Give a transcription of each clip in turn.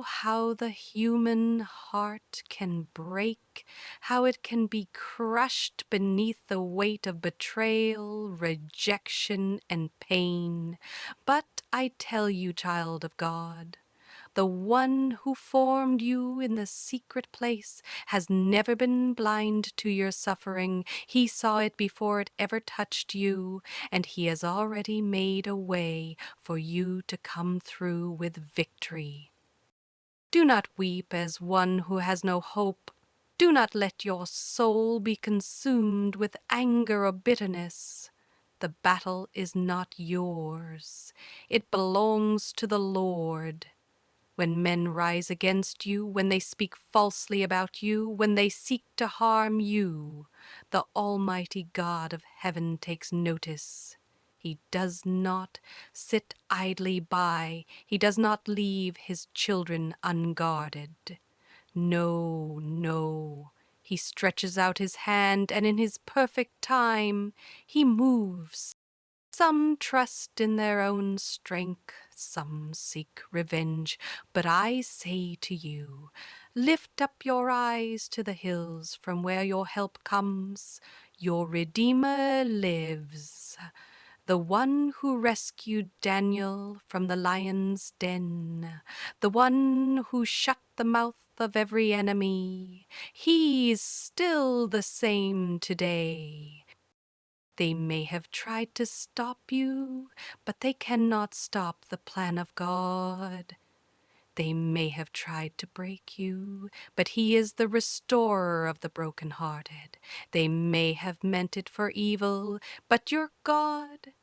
Oh, how the human heart can break, how it can be crushed beneath the weight of betrayal, rejection, and pain. But I tell you, child of God, the one who formed you in the secret place has never been blind to your suffering. He saw it before it ever touched you, and he has already made a way for you to come through with victory. Do not weep as one who has no hope. Do not let your soul be consumed with anger or bitterness. The battle is not yours. It belongs to the Lord. When men rise against you, when they speak falsely about you, when they seek to harm you, the Almighty God of heaven takes notice. He does not sit idly by. He does not leave his children unguarded. No, no. He stretches out his hand, and in his perfect time he moves. Some trust in their own strength, some seek revenge, but I say to you, lift up your eyes to the hills from where your help comes. Your Redeemer lives, the one who rescued Daniel from the lion's den, the one who shut the mouth of every enemy. He's still the same today. They may have tried to stop you, but they cannot stop the plan of God. They may have tried to break you, but he is the restorer of the brokenhearted. They may have meant it for evil, but your God,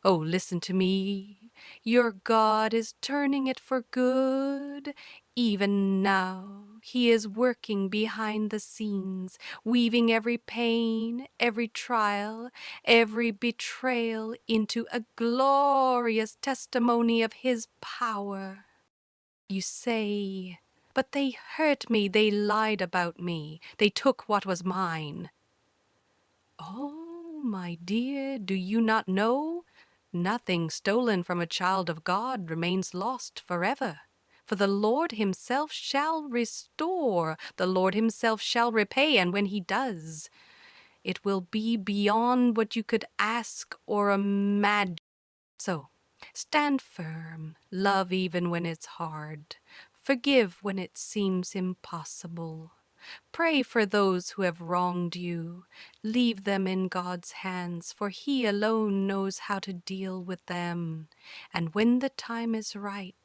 oh, listen to me. Your God is turning it for good. Even now, he is working behind the scenes, weaving every pain, every trial, every betrayal into a glorious testimony of his power. You say, but they hurt me, they lied about me, they took what was mine. Oh, my dear, do you not know? Nothing stolen from a child of God remains lost forever. For the Lord himself shall restore, the Lord himself shall repay, and when he does, it will be beyond what you could ask or imagine. So, stand firm, love even when it's hard, forgive when it seems impossible. Pray for those who have wronged you. Leave them in God's hands, for he alone knows how to deal with them. And when the time is right,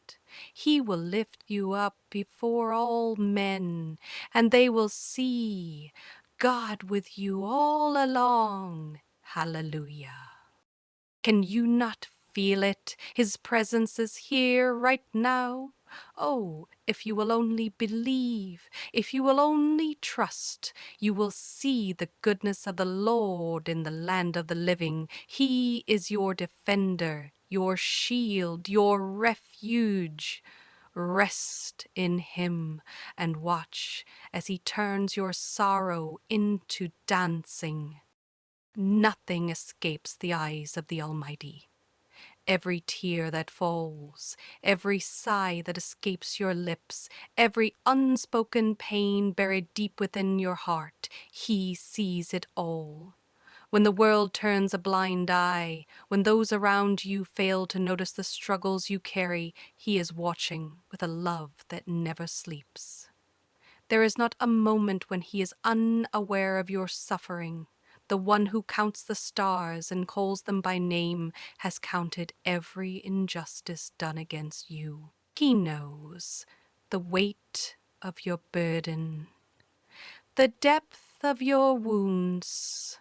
he will lift you up before all men, and they will see God with you all along. Hallelujah. Can you not feel it? His presence is here right now. Oh, if you will only believe, if you will only trust, you will see the goodness of the Lord in the land of the living. He is your defender, your shield, your refuge. Rest in him and watch as he turns your sorrow into dancing. Nothing escapes the eyes of the Almighty. Every tear that falls, every sigh that escapes your lips, every unspoken pain buried deep within your heart, he sees it all. When the world turns a blind eye, when those around you fail to notice the struggles you carry, he is watching with a love that never sleeps. There is not a moment when he is unaware of your suffering. The one who counts the stars and calls them by name has counted every injustice done against you. He knows the weight of your burden, the depth of your wounds,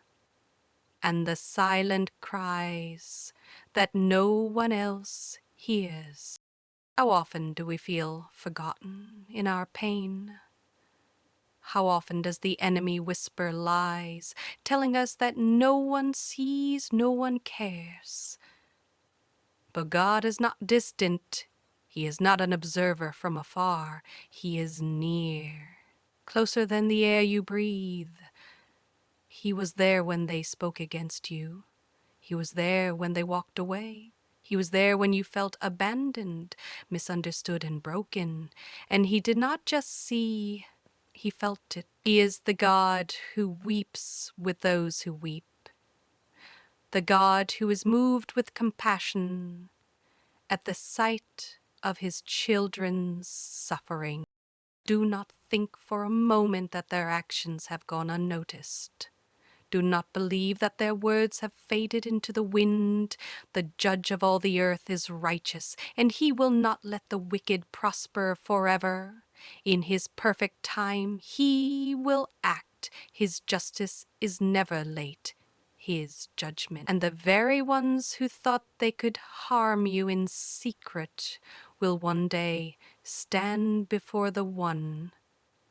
and the silent cries that no one else hears. How often do we feel forgotten in our pain? How often does the enemy whisper lies, telling us that no one sees, no one cares? But God is not distant. He is not an observer from afar. He is near, closer than the air you breathe. He was there when they spoke against you. He was there when they walked away. He was there when you felt abandoned, misunderstood, and broken. And he did not just see, he felt it. He is the God who weeps with those who weep, the God who is moved with compassion at the sight of his children's suffering. Do not think for a moment that their actions have gone unnoticed. Do not believe that their words have faded into the wind. The judge of all the earth is righteous, and he will not let the wicked prosper forever. In his perfect time he will act. His justice is never late, his judgment. And the very ones who thought they could harm you in secret will one day stand before the one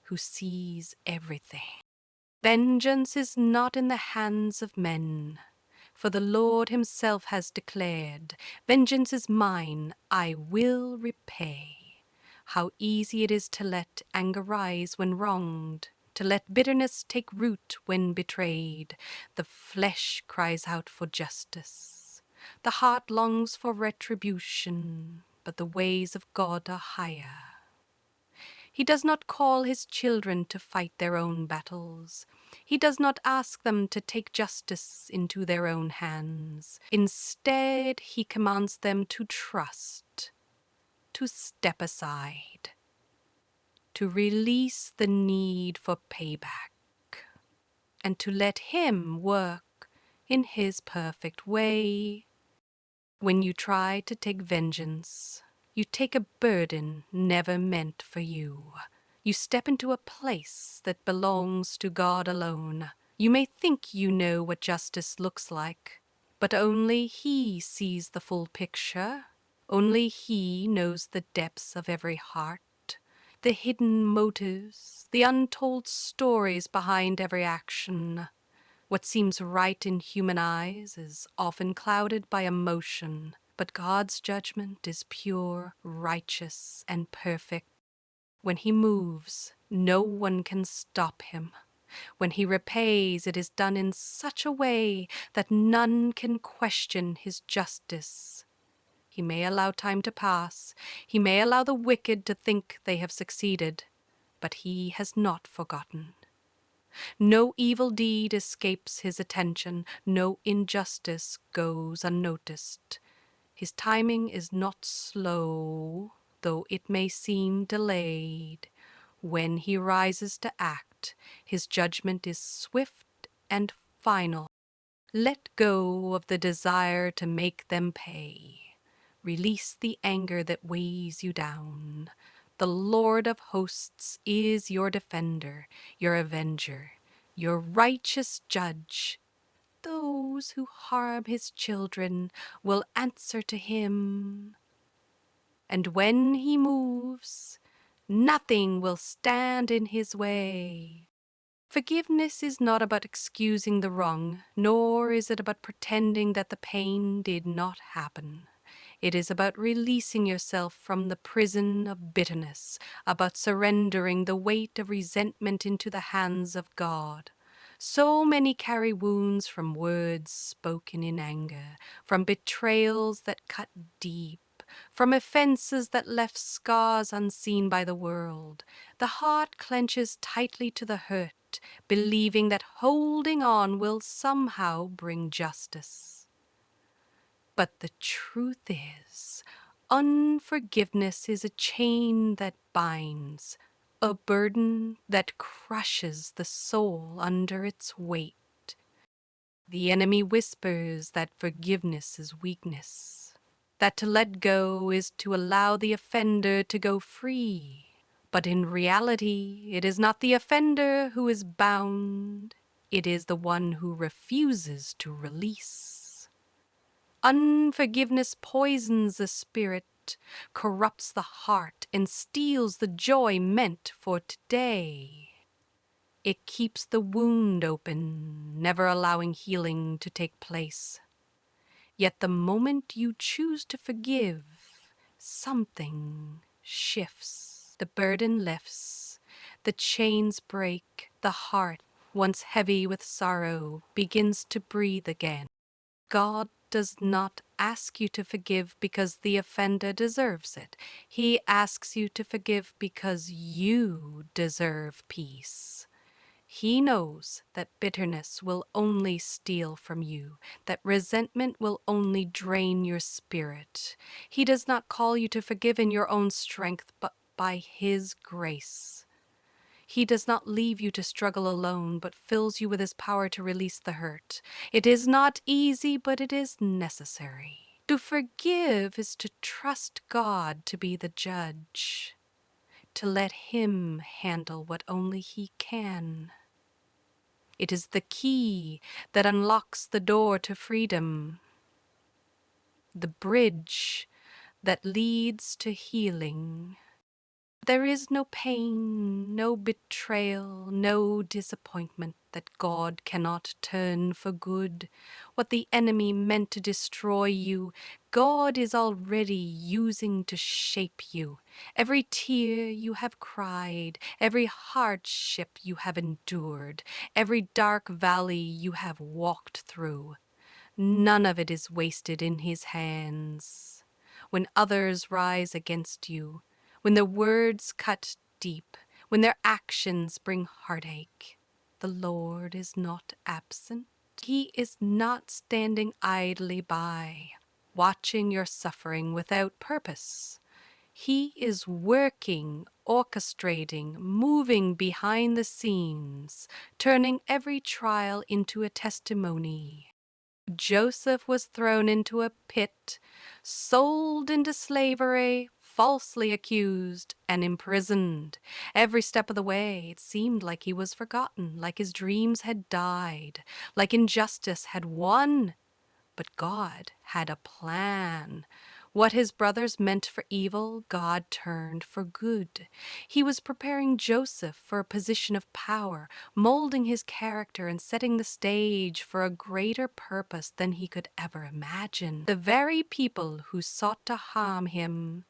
who sees everything. Vengeance is not in the hands of men, for the Lord himself has declared, "Vengeance is mine, I will repay." How easy it is to let anger rise when wronged, to let bitterness take root when betrayed. The flesh cries out for justice. The heart longs for retribution, but the ways of God are higher. He does not call his children to fight their own battles. He does not ask them to take justice into their own hands. Instead, he commands them to trust, to step aside, to release the need for payback, and to let him work in his perfect way. When you try to take vengeance, you take a burden never meant for you. You step into a place that belongs to God alone. You may think you know what justice looks like, but only He sees the full picture. Only He knows the depths of every heart, the hidden motives, the untold stories behind every action. What seems right in human eyes is often clouded by emotion, but God's judgment is pure, righteous, and perfect. When he moves, no one can stop him. When he repays, it is done in such a way that none can question his justice. He may allow time to pass. He may allow the wicked to think they have succeeded, but he has not forgotten. No evil deed escapes his attention. No injustice goes unnoticed. His timing is not slow, though it may seem delayed. When he rises to act, his judgment is swift and final. Let go of the desire to make them pay. Release the anger that weighs you down. The Lord of hosts is your defender, your avenger, your righteous judge. Those who harm his children will answer to him. And when he moves, nothing will stand in his way. Forgiveness is not about excusing the wrong, nor is it about pretending that the pain did not happen. It is about releasing yourself from the prison of bitterness, about surrendering the weight of resentment into the hands of God. So many carry wounds from words spoken in anger, from betrayals that cut deep, from offenses that left scars unseen by the world. The heart clenches tightly to the hurt, believing that holding on will somehow bring justice. But the truth is, unforgiveness is a chain that binds, a burden that crushes the soul under its weight. The enemy whispers that forgiveness is weakness, that to let go is to allow the offender to go free. But in reality, it is not the offender who is bound, it is the one who refuses to release. Unforgiveness poisons the spirit, corrupts the heart, and steals the joy meant for today. It keeps the wound open, never allowing healing to take place. Yet the moment you choose to forgive, something shifts. The burden lifts, the chains break, the heart, once heavy with sorrow, begins to breathe again. God does not ask you to forgive because the offender deserves it. He asks you to forgive because you deserve peace. He knows that bitterness will only steal from you, that resentment will only drain your spirit. He does not call you to forgive in your own strength, but by His grace. He does not leave you to struggle alone, but fills you with His power to release the hurt. It is not easy, but it is necessary. To forgive is to trust God to be the judge, to let Him handle what only He can. It is the key that unlocks the door to freedom, the bridge that leads to healing. There is no pain, no betrayal, no disappointment that God cannot turn for good. What the enemy meant to destroy you, God is already using to shape you. Every tear you have cried, every hardship you have endured, every dark valley you have walked through, none of it is wasted in His hands. When others rise against you, when their words cut deep, when their actions bring heartache, the Lord is not absent. He is not standing idly by, watching your suffering without purpose. He is working, orchestrating, moving behind the scenes, turning every trial into a testimony. Joseph was thrown into a pit, sold into slavery, falsely accused, and imprisoned. Every step of the way, it seemed like he was forgotten, like his dreams had died, like injustice had won. But God had a plan. What his brothers meant for evil, God turned for good. He was preparing Joseph for a position of power, molding his character and setting the stage for a greater purpose than he could ever imagine. The very people who sought to harm him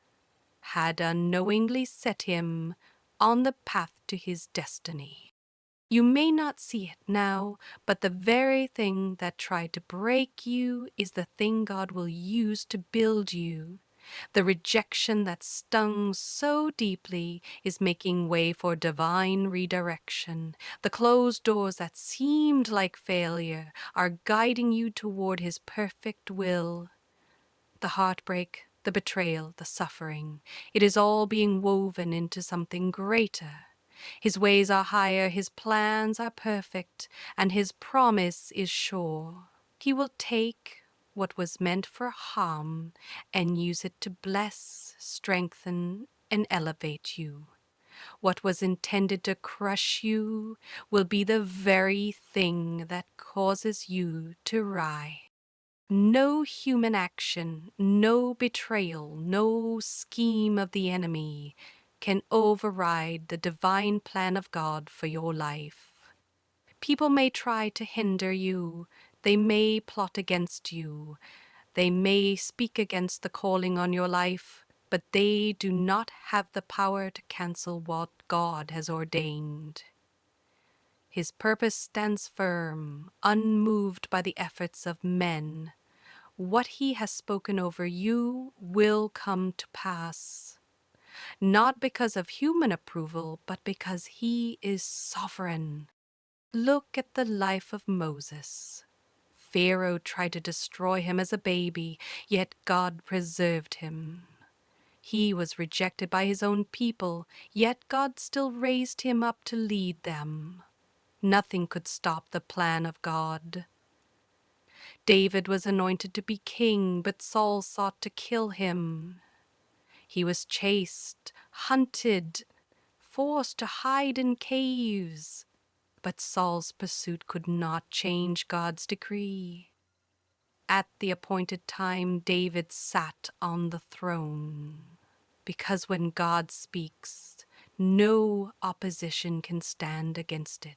had unknowingly set him on the path to his destiny. You may not see it now, but the very thing that tried to break you is the thing God will use to build you. The rejection that stung so deeply is making way for divine redirection. The closed doors that seemed like failure are guiding you toward His perfect will. The heartbreak, the betrayal, the suffering, it is all being woven into something greater. His ways are higher, His plans are perfect, and His promise is sure. He will take what was meant for harm and use it to bless, strengthen, and elevate you. What was intended to crush you will be the very thing that causes you to rise. No human action, no betrayal, no scheme of the enemy can override the divine plan of God for your life. People may try to hinder you, they may plot against you, they may speak against the calling on your life, but they do not have the power to cancel what God has ordained. His purpose stands firm, unmoved by the efforts of men. What He has spoken over you will come to pass, not because of human approval, but because He is sovereign. Look at the life of Moses. Pharaoh tried to destroy him as a baby, yet God preserved him. He was rejected by his own people, yet God still raised him up to lead them. Nothing could stop the plan of God. David was anointed to be king, but Saul sought to kill him. He was chased, hunted, forced to hide in caves, but Saul's pursuit could not change God's decree. At the appointed time, David sat on the throne, because when God speaks, no opposition can stand against it.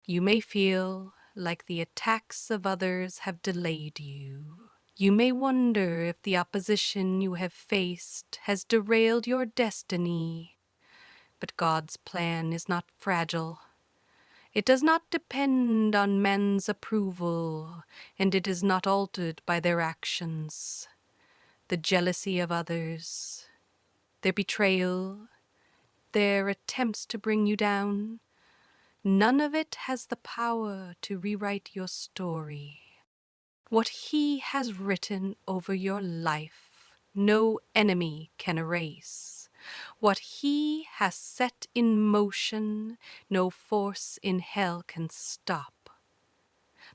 You may feel like the attacks of others have delayed you. You may wonder if the opposition you have faced has derailed your destiny. But God's plan is not fragile. It does not depend on men's approval, and it is not altered by their actions. The jealousy of others, their betrayal, their attempts to bring you down, none of it has the power to rewrite your story. What He has written over your life, no enemy can erase. What He has set in motion, no force in hell can stop.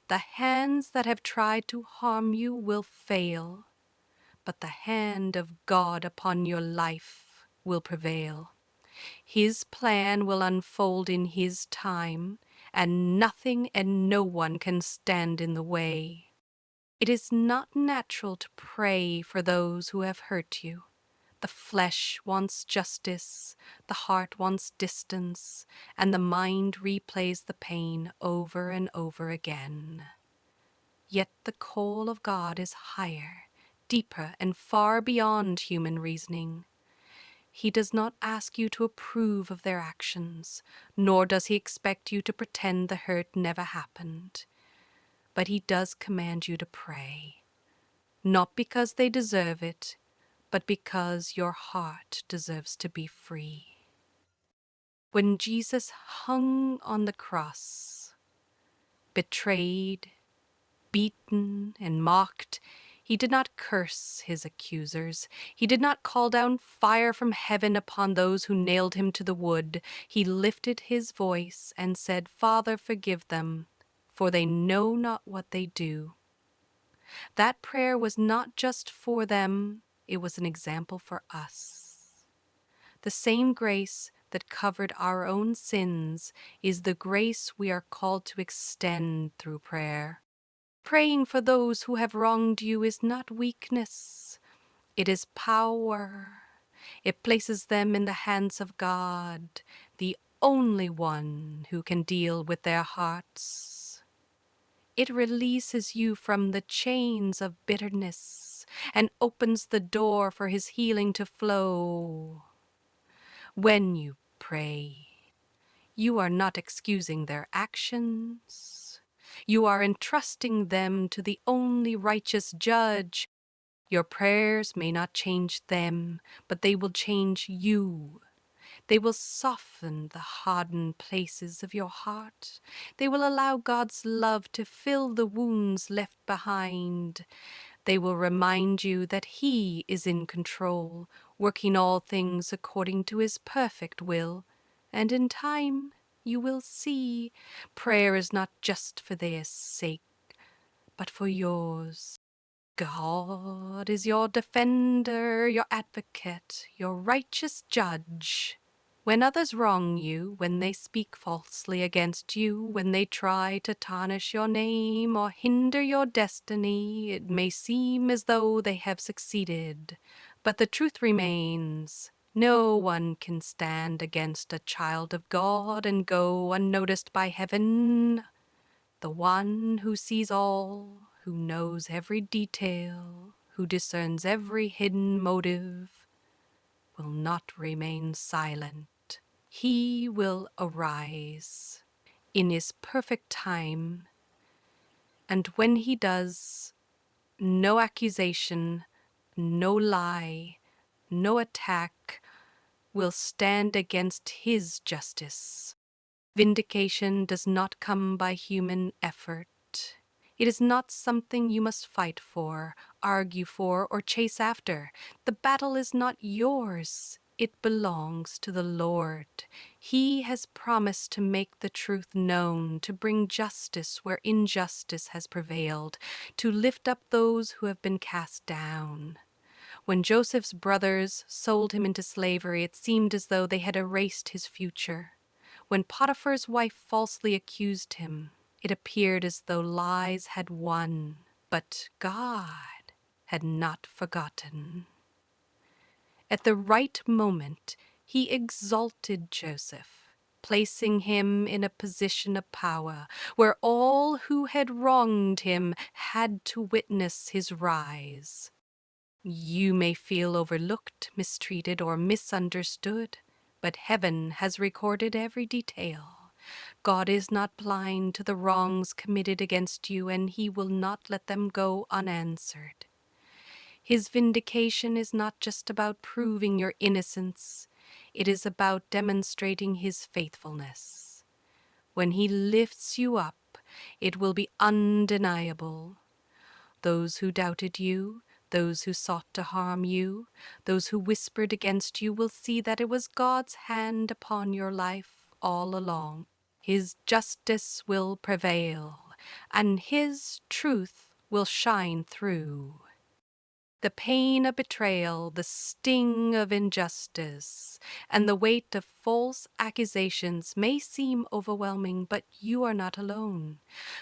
The hands that have tried to harm you will fail, but the hand of God upon your life will prevail. His plan will unfold in His time, and nothing and no one can stand in the way. It is not natural to pray for those who have hurt you. The flesh wants justice, the heart wants distance, and the mind replays the pain over and over again. Yet the call of God is higher, deeper, and far beyond human reasoning. He does not ask you to approve of their actions, nor does He expect you to pretend the hurt never happened. But He does command you to pray, not because they deserve it, but because your heart deserves to be free. When Jesus hung on the cross, betrayed, beaten, and mocked, He did not curse His accusers. He did not call down fire from heaven upon those who nailed Him to the wood. He lifted His voice and said, "Father, forgive them, for they know not what they do." That prayer was not just for them, it was an example for us. The same grace that covered our own sins is the grace we are called to extend through prayer. Praying for those who have wronged you is not weakness, it is power. It places them in the hands of God, the only one who can deal with their hearts. It releases you from the chains of bitterness and opens the door for His healing to flow. When you pray, you are not excusing their actions. You are entrusting them to the only righteous judge. Your prayers may not change them, but they will change you. They will soften the hardened places of your heart. They will allow God's love to fill the wounds left behind. They will remind you that He is in control, working all things according to His perfect will. And in time, you will see, prayer is not just for their sake, but for yours. God is your defender, your advocate, your righteous judge. When others wrong you, when they speak falsely against you, when they try to tarnish your name or hinder your destiny, it may seem as though they have succeeded. But the truth remains. No one can stand against a child of God and go unnoticed by heaven. The one who sees all, who knows every detail, who discerns every hidden motive, will not remain silent. He will arise in His perfect time, and when He does, no accusation, no lie, no attack will stand against His justice. Vindication does not come by human effort. It is not something you must fight for, argue for, or chase after. The battle is not yours. It belongs to the Lord. He has promised to make the truth known, to bring justice where injustice has prevailed, to lift up those who have been cast down. When Joseph's brothers sold him into slavery, it seemed as though they had erased his future. When Potiphar's wife falsely accused him, it appeared as though lies had won, but God had not forgotten. At the right moment, He exalted Joseph, placing him in a position of power where all who had wronged him had to witness his rise. You may feel overlooked, mistreated, or misunderstood, but heaven has recorded every detail. God is not blind to the wrongs committed against you, and he will not let them go unanswered. His vindication is not just about proving your innocence, it is about demonstrating his faithfulness. When he lifts you up, it will be undeniable. Those who doubted you, those who sought to harm you, those who whispered against you will see that it was God's hand upon your life all along. His justice will prevail, and his truth will shine through. The pain of betrayal, the sting of injustice, and the weight of false accusations may seem overwhelming, but you are not alone.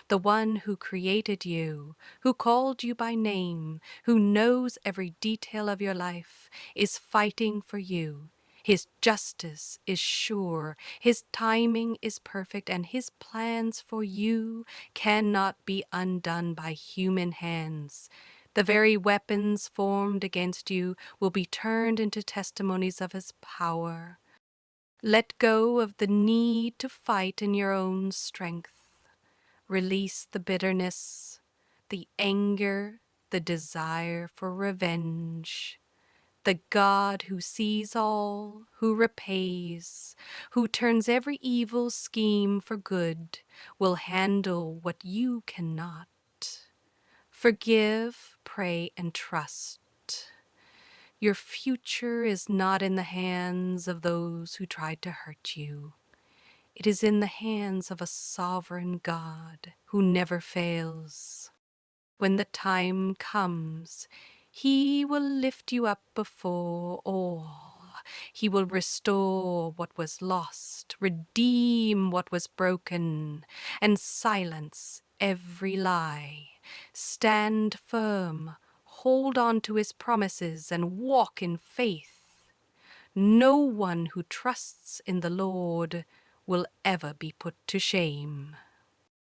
The one who created you, who called you by name, who knows every detail of your life, is fighting for you. His justice is sure, his timing is perfect, and his plans for you cannot be undone by human hands. The very weapons formed against you will be turned into testimonies of his power. Let go of the need to fight in your own strength. Release the bitterness, the anger, the desire for revenge. The God who sees all, who repays, who turns every evil scheme for good, will handle what you cannot. Forgive, pray, and trust. Your future is not in the hands of those who tried to hurt you. It is in the hands of a sovereign God who never fails. When the time comes, he will lift you up before all. He will restore what was lost, redeem what was broken, and silence every lie. Stand firm, hold on to his promises, and walk in faith. No one who trusts in the Lord will ever be put to shame.